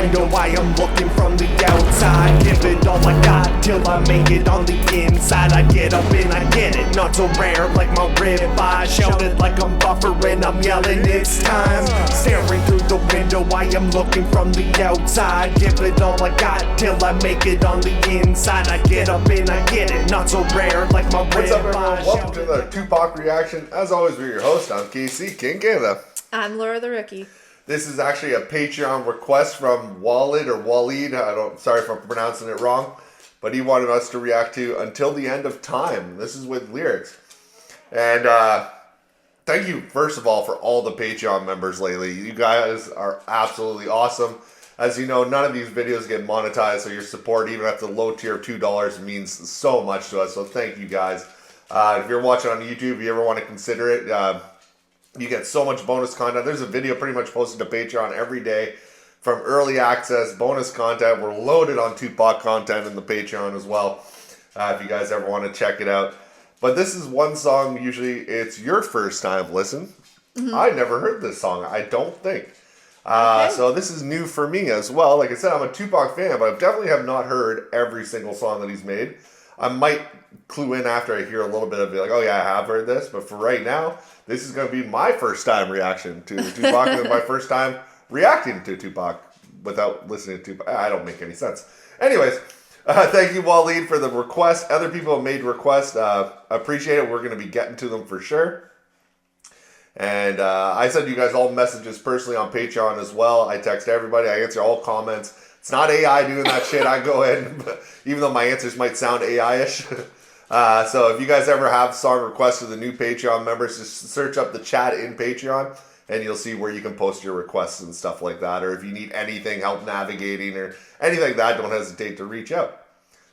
window, I am looking from the outside. Give it all I got till I make it on the inside. I get up and I get it, not so rare like my rib. I shout it like I'm buffering, I'm yelling it's time. Staring through the window, I am looking from the outside. Give it all I got till I make it on the inside. I get up and I get it, not so rare like my rib. What's up, everyone? Welcome to the Tupac reaction. As always, we're your host. I'm KC, KingCanada. I'm Laura the Rookie. This is actually a Patreon request from Walid. Sorry if I'm pronouncing it wrong, but he wanted us to react to Until the End of Time. This is with lyrics. And thank you, first of all, for all the Patreon members lately. You guys are absolutely awesome. As you know, none of these videos get monetized, so your support, even at the low tier of $2, means so much to us. So thank you guys. If you're watching on YouTube, if you ever want to consider it, you get so much bonus content. There's a video pretty much posted to Patreon every day from early access, bonus content. We're loaded on Tupac content in the Patreon as well, if you guys ever want to check it out. But this is one song, usually it's your first time listen. I never heard this song, I don't think. So this is new for me as well. Like I said, I'm a Tupac fan, but I definitely have not heard every single song that he's made. I might clue in after I hear a little bit of it, like, oh yeah, I have heard this. But for right now, this is going to be my first time reaction to Tupac and my first time reacting to Tupac without listening to Tupac. I don't make any sense. Anyways, thank you, Walid, for the request. Other people have made requests. Appreciate it. We're going to be getting to them for sure. And I send you guys all messages personally on Patreon as well. I text everybody. I answer all comments. It's not AI doing that shit. I go in, even though my answers might sound AI-ish. So if you guys ever have song requests to the new Patreon members, just search up the chat in Patreon, and you'll see where you can post your requests and stuff like that. Or if you need anything, help navigating or anything like that, don't hesitate to reach out.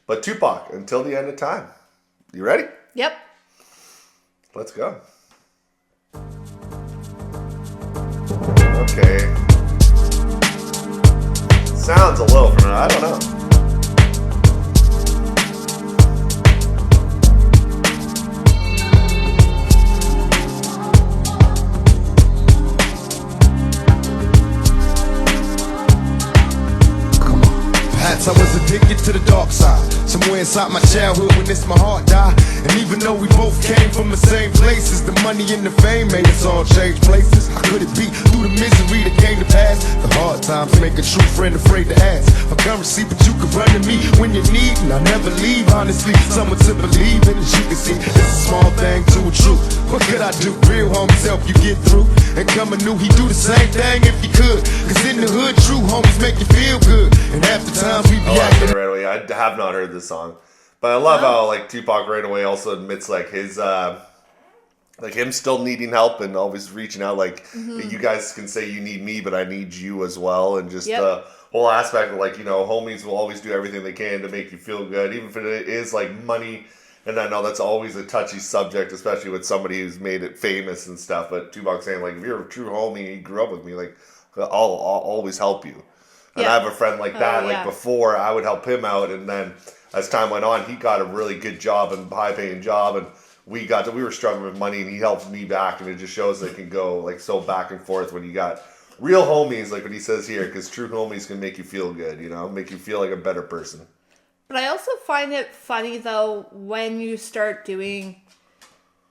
But Tupac, Until the End of Time. You ready? Yep. Let's go. Okay. Sounds a little familiar. I don't know. I was addicted to the dark side. Somewhere inside my childhood when this my heart died. And even though we both came from the same places, the money and the fame made us all change places. How could it be through the misery that came to pass? The hard times make a true friend afraid to ask for currency, but you can run to me when you need, and I never leave, honestly. Someone to believe in, as you can see, it's a small thing to a truth. What could I do? Real homies help you get through. And coming new, he do the same thing if he could. Cause in the hood, true homies make you feel good. And half the time we be acting right away. I have not heard this song, but I love how like Tupac right away also admits like his like him still needing help and always reaching out. Like you guys can say you need me, but I need you as well. And just the whole aspect of like, you know, homies will always do everything they can to make you feel good, even if it is like money. And I know that's always a touchy subject, especially with somebody who's made it famous and stuff. But Tupac saying like, if you're a true homie, you grew up with me, like I'll always help you. And I have a friend like that. Like before, I would help him out, and then as time went on, he got a really good job and high-paying job, and we were struggling with money, and he helped me back, and it just shows they can go like so back and forth when you got real homies, like what he says here, because true homies can make you feel good, you know, make you feel like a better person. But I also find it funny though when you start doing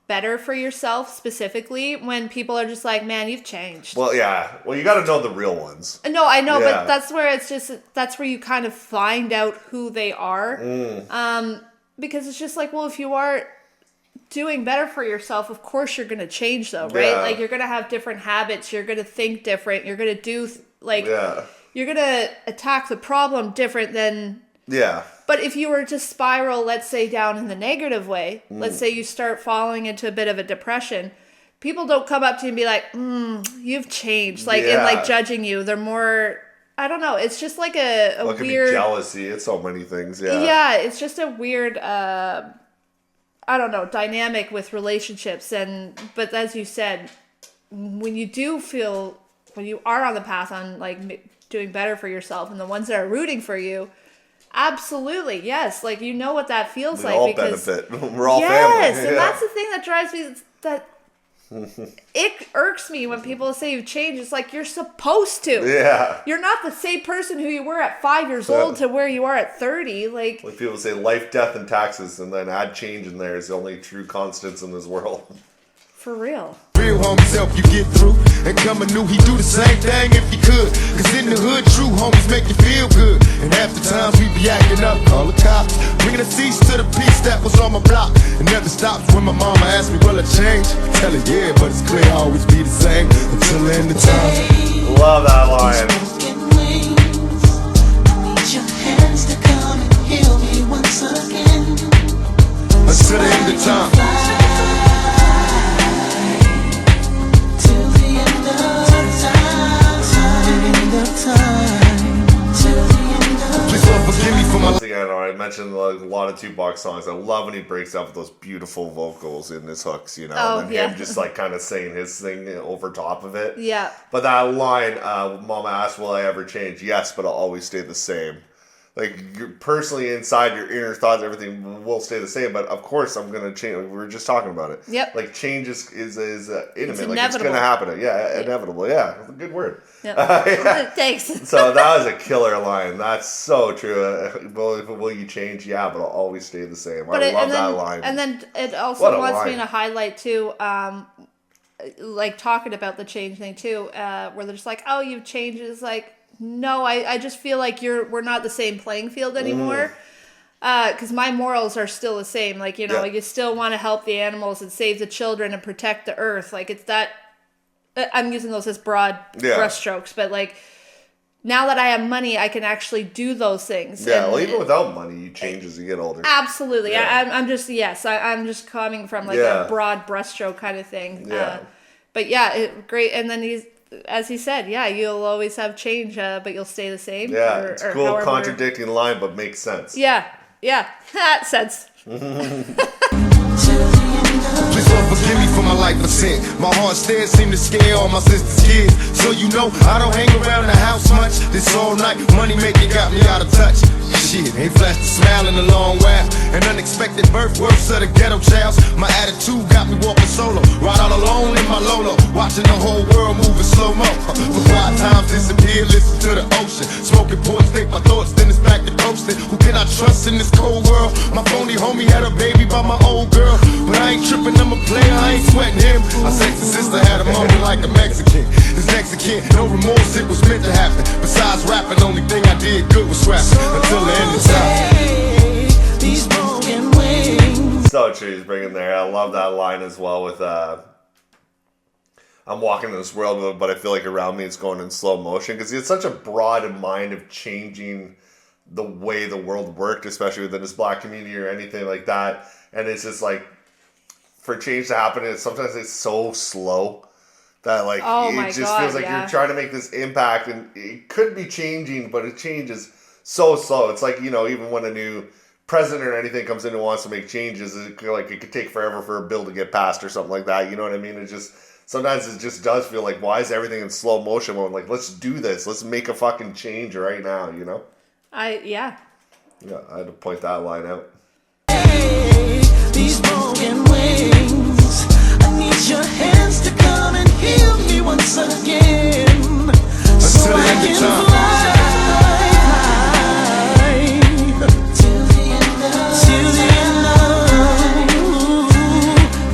better for yourself, specifically when people are just like, man, you've changed. Well, yeah. Well, you got to know the real ones. No, I know, but that's where you kind of find out who they are. Because it's just like, well, if you are doing better for yourself, of course you're going to change though, right? Yeah. Like you're going to have different habits. You're going to think different. You're going to do you're going to attack the problem different than... Yeah. But if you were to spiral, let's say, down in the negative way, let's say you start falling into a bit of a depression, people don't come up to you and be like, you've changed, like, and like judging you. They're more, I don't know. It's just like a well, it could weird be jealousy. It's so many things. Yeah. Yeah. It's just a weird, I don't know, dynamic with relationships. But as you said, when you are on the path on like doing better for yourself and the ones that are rooting for you, absolutely, yes. Like, you know what that feels like. We all because benefit. We're all family. Yes, and that's the thing that drives me. it irks me when people say you've changed. It's like you're supposed to. Yeah. You're not the same person who you were at 5 years old to where you are at 30. Like people say life, death, and taxes, and then add change in there is the only true constants in this world. For real. Real homies help you get through. And coming new, he do the same thing if he could. Cause in the hood, true homies make you feel good. And half the times we be acting up, call the cops. Bringing a cease to the peace that was on my block. It never stops when my mama asks me, will I change? Tell her, yeah, but it's clear I'll always be the same until the end of time. Love that line. Until the end of time. Once again, I mentioned a lot of Tupac songs. I love when he breaks out with those beautiful vocals in his hooks, you know, and then him just like kind of saying his thing over top of it. Yeah. But that line, Mama asked, will I ever change? Yes, but I'll always stay the same. Like, you're personally inside, your inner thoughts, everything will stay the same. But of course, I'm gonna change. We were just talking about it. Yep. Like, change is intimate. Like, inevitable. it's gonna happen. Yeah, inevitable. Yeah, good word. Yep. Yeah. Thanks. So that was a killer line. That's so true. Will you change? Yeah, but I'll always stay the same. I love that line. And then it also What a wants line. me to highlight too, like talking about the change thing too, where they're just like, oh, you've changed. It's like, no, I just feel like we're not the same playing field anymore. Because my morals are still the same. Like, you know, you still want to help the animals and save the children and protect the earth. Like, it's that. I'm using those as broad brushstrokes, but like now that I have money, I can actually do those things. Yeah, well, even without money, you change as you get older. Absolutely. Yeah. I'm just coming from like a broad brushstroke kind of thing. Yeah. But yeah, great. And then as he said, yeah, you'll always have change, but you'll stay the same. Yeah, it's cool, however, contradicting line, but makes sense. Yeah, that sense. Please Lord forgive me for my life of sin. My heart stares seem to scare all my sister's kids. So you know I don't hang around the house much. This all night money making got me out of touch. Shit, ain't flashed a smile in a long while. An unexpected birth, worse of the ghetto childs. My attitude got me walking solo, right all alone in my Lolo, watching the whole world move in slow-mo. For 5 times disappear, listen to the ocean. Smoking ports, think my thoughts, then it's back to coasting. Who can I trust in this cold world? My phony homie had a baby by my old girl, but I ain't tripping, I'm a player, I ain't sweating him. My sexy sister had a moment like a Mexican. This Mexican, no remorse, it was meant to happen. Besides rapping, only thing I did good was rapping until the end of time. These broken wings. So true, he's bringing there. I love that line as well with I'm walking in this world, but I feel like around me it's going in slow motion, because he had such a broad mind of changing the way the world worked, especially within this black community or anything like that. And it's just like, for change to happen, sometimes it's so slow that like it just feels like you're trying to make this impact, and it could be changing, but it changes so slow. It's like, you know, even when a new president or anything comes in and wants to make changes, it could take forever for a bill to get passed or something like that. You know what I mean? It just sometimes it just does feel like, why is everything in slow motion? When like, let's do this, let's make a fucking change right now. You know? Yeah, I had to point that line out. These broken wings, I need your hands to come and heal me once again, so I can fly till the end of.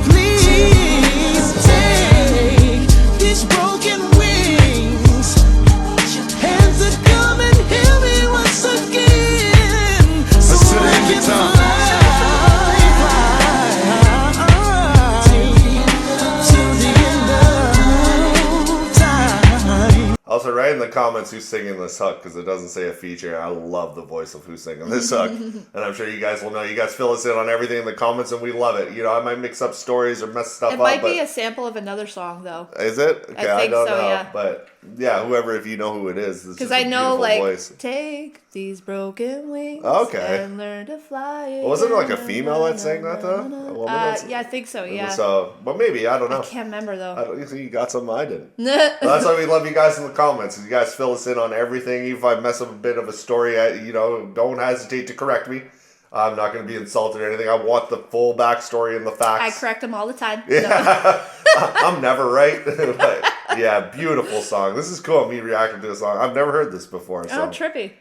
Please take these broken wings, hands to come and heal me once again, so I can fly. Also, write in the comments who's singing this hook, because it doesn't say a feature. I love the voice of who's singing this hook. And I'm sure you guys will know. You guys fill us in on everything in the comments, and we love it. You know, I might mix up stories or mess stuff up. It might be a sample of another song, though. Is it? Okay, I think don't so, know. yeah. But yeah, whoever, if you know who it is. Because I know, like, voice. Take these broken wings and learn to fly. Well, wasn't it like a female that sang that, though? A woman Yeah, I think so, yeah. So, but maybe, I don't know. I can't remember, though. You think you got something I didn't. That's why we love you guys in the comments. You guys fill us in on everything. Even if I mess up a bit of a story, you know, don't hesitate to correct me. I'm not going to be insulted or anything. I want the full backstory and the facts. I correct them all the time. Yeah. I'm never right. But yeah, beautiful song. This is cool, me reacting to a song. I've never heard this before. So. Oh, trippy.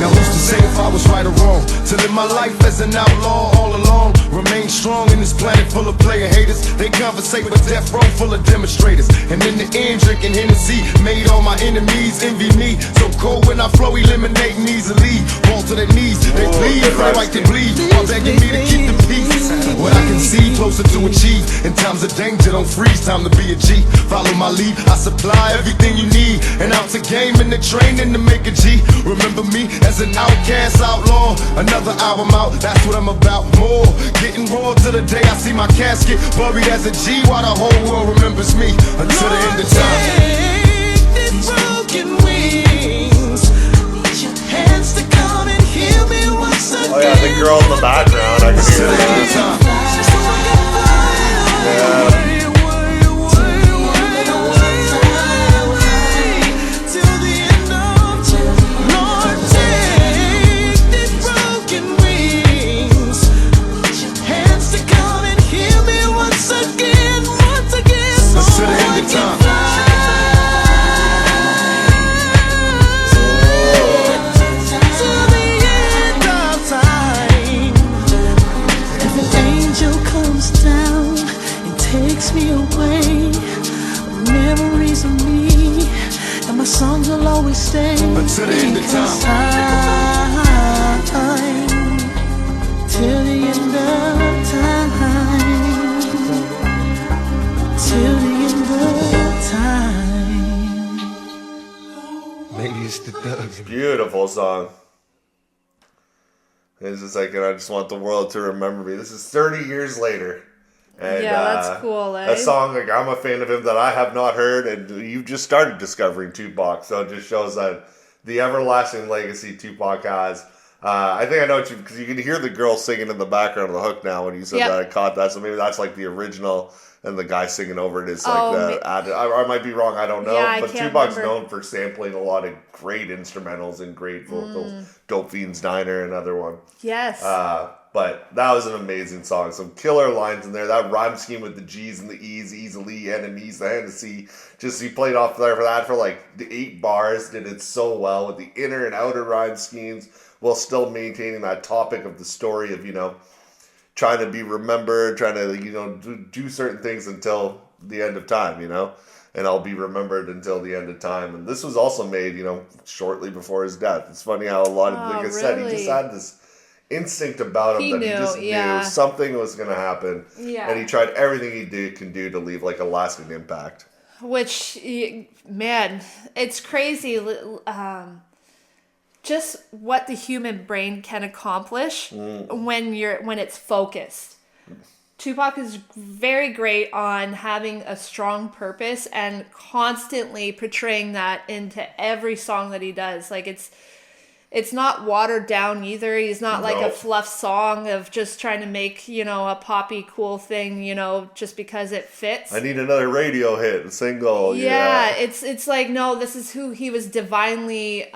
Now who's to say if I was right or wrong? To live my life as an outlaw all along. Remain strong in this planet full of player haters. They conversate with death row full of demonstrators. And in the end drinking Hennessy made all my enemies envy me. So cold when I flow, eliminating easily. Fall to their knees, they plead for the right to bleed, while begging me to keep the peace. What I can see closer to achieve. In times of danger, don't freeze, time to be a G. Follow my lead, I supply everything you need. And out to game and the training to make a G. Remember me as an outcast outlaw. Another album out, that's what I'm about. More getting raw to the day I see my casket buried as a G, while the whole world remembers me until the end of time. Broken wings, put your hands to come and heal me once again. Oh yeah, the girl in the background, I can hear that. Yeah. Songs will always stay until the end of time. Till the end of time. Till the end of time. Maybe it's the thugs. Beautiful song. It's just like, I just want the world to remember me. This is 30 years later. And, yeah, that's cool, eh? A song, like, I'm a fan of him that I have not heard, and you've just started discovering Tupac, so it just shows that the everlasting legacy Tupac has. I think I know what you, because you can hear the girl singing in the background of the hook now when you said that. I caught that, so maybe that's like the original, and the guy singing over it is like the added. I might be wrong, I don't know, yeah, but Tupac's known for sampling a lot of great instrumentals and great vocals. Dope Fiend's Diner, another one. Yes. But that was an amazing song. Some killer lines in there. That rhyme scheme with the G's and the E's, easily, enemies, the Hennessy. Just he played off there for that for like the 8 bars. Did it so well with the inner and outer rhyme schemes, while still maintaining that topic of the story of, you know, trying to be remembered, trying to, you know, do certain things until the end of time, you know. And I'll be remembered until the end of time. And this was also made, you know, shortly before his death. It's funny how a lot of, like I said, he just had this instinct about him that he just knew something was going to happen. Yeah. And he tried everything he can do to leave like a lasting impact. Which, man, it's crazy. Just what the human brain can accomplish when it's focused. Tupac is very great on having a strong purpose and constantly portraying that into every song that he does. Like it's not watered down either. He's not like a fluff song of just trying to make, you know, a poppy cool thing, you know, just because it fits. I need another radio hit, a single. Yeah, it's like, no, this is who he was divinely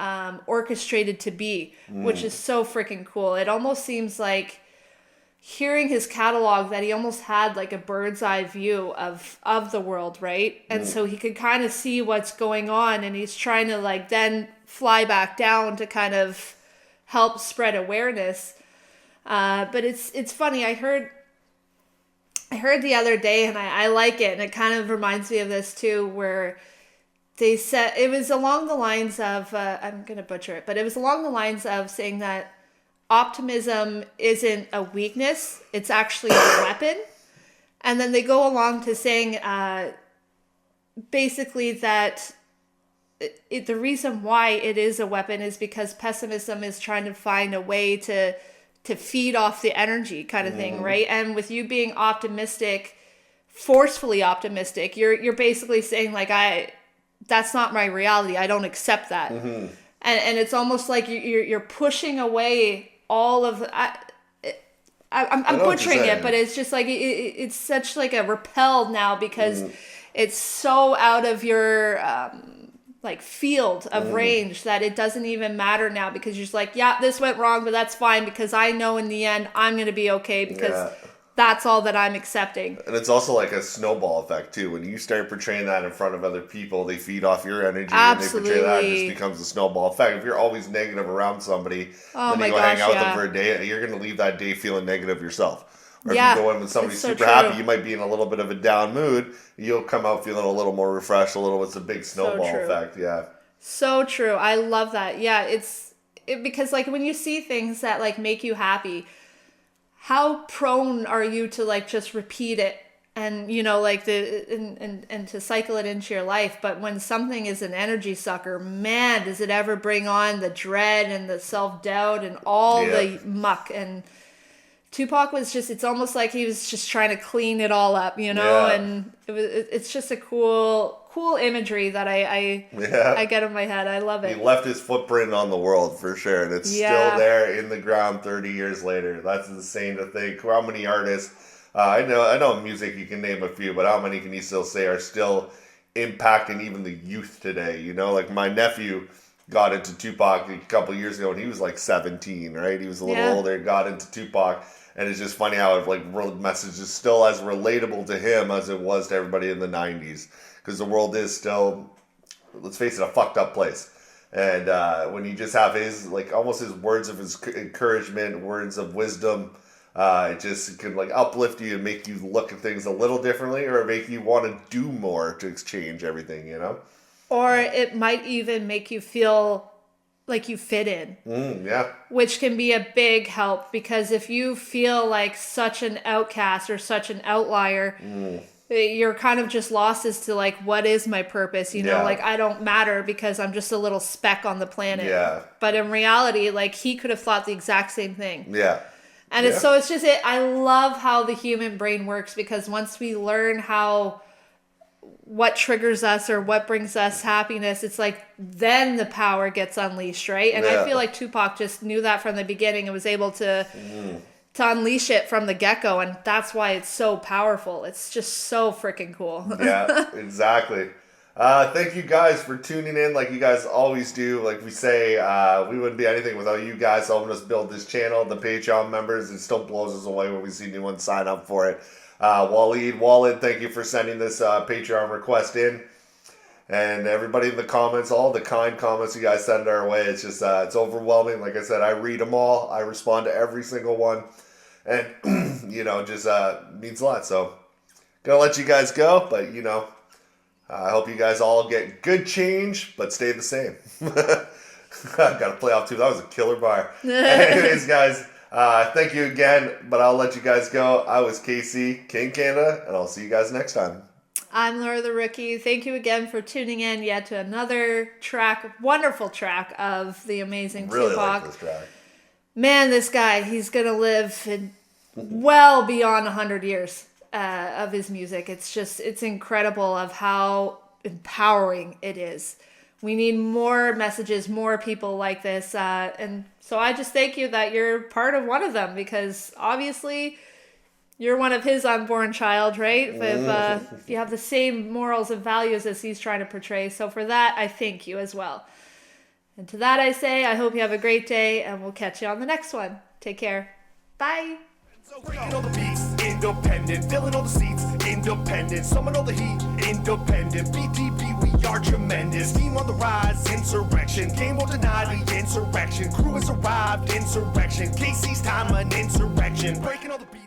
orchestrated to be, which is so freaking cool. It almost seems like, hearing his catalog, that he almost had like a bird's eye view of the world, right? And so he could kind of see what's going on, and he's trying to like then fly back down to kind of help spread awareness. But it's funny. I heard the other day, and I like it, and it kind of reminds me of this too, where they said, it was along the lines of, I'm going to butcher it, but it was along the lines of saying that optimism isn't a weakness, it's actually a weapon. And then they go along to saying basically that the reason why it is a weapon is because pessimism is trying to find a way to feed off the energy kind of thing, right? And with you being optimistic, forcefully optimistic, you're basically saying like, that's not my reality, I don't accept that. And it's almost like you're pushing away all of I'm butchering it, but it's just like it's such like a repelled now, because it's so out of your like field of range that it doesn't even matter now, because you're just like, yeah, this went wrong, but that's fine, because I know in the end I'm going to be okay, because that's all that I'm accepting. And it's also like a snowball effect too. When you start portraying that in front of other people, they feed off your energy. Absolutely. And they portray that, and it just becomes a snowball effect. If you're always negative around somebody, then you go hang out with them for a day, you're going to leave that day feeling negative yourself. Or if you go in with somebody super happy, you might be in a little bit of a down mood. You'll come out feeling a little more refreshed, it's a big snowball effect. Yeah. So true. I love that. Yeah, because like when you see things that like make you happy, how prone are you to like just repeat it and like and to cycle it into your life? But when something is an energy sucker, man, does it ever bring on the dread and the self-doubt and all the muck. And Tupac was it's almost like he was just trying to clean it all up, and it's just a cool imagery that I get in my head. I love it. He left his footprint on the world for sure, and it's still there in the ground 30 years later. That's insane to think. How many artists, I know music, you can name a few, but how many can you still say are still impacting even the youth today? Like my nephew got into Tupac a couple years ago, and he was like 17, right? He was a little older, got into Tupac. And it's just funny how like world message is still as relatable to him as it was to everybody in the 90s. Because the world is still, let's face it, a fucked up place. And when you just have his, like almost his words of his encouragement, words of wisdom, it just can like uplift you and make you look at things a little differently, or make you want to do more to exchange everything, Or it might even make you feel like you fit in. Which can be a big help, because if you feel like such an outcast or such an outlier, you're kind of just lost as to like, what is my purpose? Like I don't matter because I'm just a little speck on the planet. But in reality, like he could have thought the exact same thing. And it's just I love how the human brain works, because once we learn what triggers us or what brings us happiness, it's like then the power gets unleashed, right? And I feel like Tupac just knew that from the beginning and was able to unleash it from the get-go, and that's why it's so powerful. It's just so freaking cool. Yeah, exactly. Thank you guys for tuning in like you guys always do. Like we say, we wouldn't be anything without you guys helping us build this channel. The Patreon members, it still blows us away when we see new ones sign up for it. Walid, thank you for sending this Patreon request in, and everybody in the comments, all the kind comments you guys send our way. It's just it's overwhelming. Like I said, I read them all. I respond to every single one, and just means a lot. So gonna let you guys go, but I hope you guys all get good change, but stay the same. I gotta play off too. That was a killer bar. Anyways, guys. Thank you again, but I'll let you guys go. I was Casey, KingCanada, and I'll see you guys next time. I'm Laura the Rookie. Thank you again for tuning in yet to another wonderful track of the amazing really Tupac. Like this track. Man, this guy, he's going to live well beyond 100 years of his music. It's incredible of how empowering it is. We need more messages, more people like this. And so I just thank you that you're part of one of them, because obviously you're one of his unborn child, right? If you have the same morals and values as he's trying to portray. So for that, I thank you as well. And to that I say, I hope you have a great day, and we'll catch you on the next one. Take care. Bye. Breaking all the beats, independent, filling all the seats, independent, summon all the heat, independent, BTB, we are tremendous, team on the rise, insurrection, game won't deny the insurrection, crew has arrived, insurrection, Casey's time, an insurrection, breaking all the beats.